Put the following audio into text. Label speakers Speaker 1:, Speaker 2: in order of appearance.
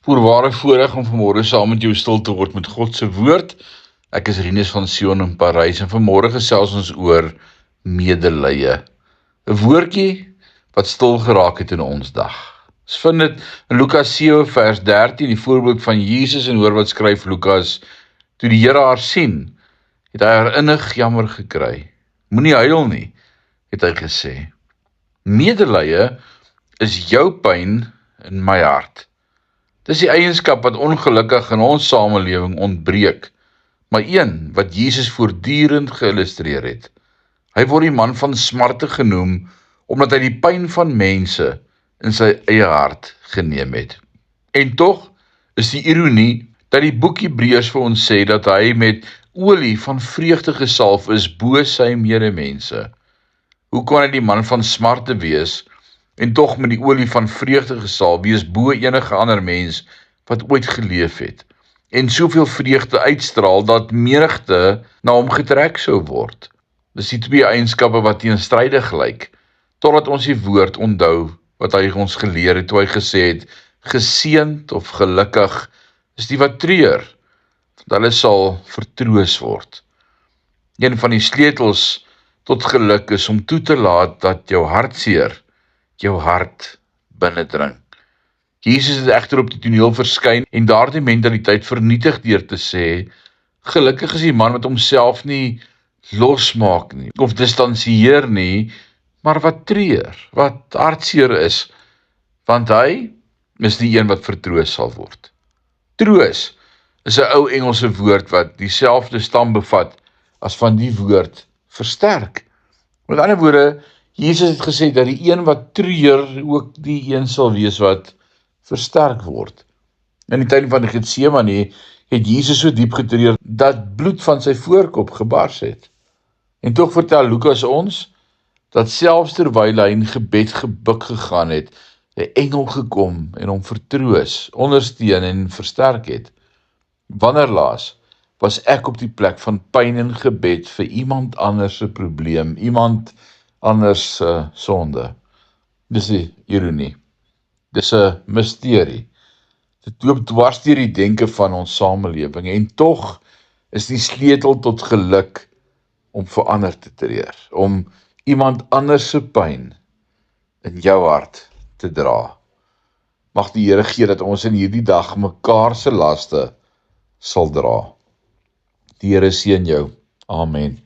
Speaker 1: Voorware voorreg om vanmôre saam met jou stil te word met God se woord. Ek is Rinus van Sion in Parys en vanmôre gesels ons oor medelee. 'n Woordjie wat stil geraak het in ons dag. Ons vind dit in Lukas 7 vers 13, die voorbeeld van Jesus, en hoor wat skryf Lukas: toe die Here haar sien, het hy haar innig jammer gekry. Moenie huil nie, het hy gesê. Medelee is jou pyn in my hart. Dis die eienskap wat ongelukkig in ons samelewing ontbreek, maar een wat Jesus voortdurend geïllustreer het. Hy word die man van smarte genoem, omdat hy die pyn van mense in sy eie hart geneem het. En tog is die ironie dat die boek Hebreërs vir ons sê dat hy met olie van vreugde gesalf is bo sy medemense. Hoe kan hy die man van smarte wees en tog met die olie van vreugde gesalf wees bo enige ander mens wat ooit geleef het, en soveel vreugde uitstraal dat menigte na hom getrek sou word? Dis die twee eienskappe wat teenstrydig lyk, totdat ons die woord onthou wat hy ons geleer het toe hy gesê het: geseënd of gelukkig is die wat treur, want hulle sal vertroos word. Een van die sleutels tot geluk is om toe te laat dat jou hartseer jou hart binnendring. Jesus het egter op die toneel verskyn en daardie mentaliteit vernietig deur te sê: gelukkig is die man wat homself nie losmaak nie, of distansieer nie, maar wat treur, wat hartseer is, want hy is die een wat vertroos sal word. Troos is 'n ou Engelse woord wat dieselfde stam bevat as van die woord versterk. Met ander woorde, Jesus het gesê dat die een wat treur ook die een sal wees wat versterk word. In die tuin van Getsemane het Jesus so diep getreur dat bloed van sy voorkop gebars het. En tog vertel Lukas ons dat selfs terwyl hy in gebed gebuk gegaan het, 'n engel gekom en hom vertroos, ondersteun en versterk het. Wanneer laas was ek op die plek van pyn en gebed vir iemand anders se probleem, iemand anders se sonde? Dis die ironie. Dis 'n misterie. Dit loop dwars deur die denke van ons samelewing, en tog is die sleutel tot geluk om vir ander te treur, om iemand anders se pyn in jou hart te dra. Mag die Here gee dat ons in hierdie dag mekaar se laste sal dra. Die Here seën jou. Amen.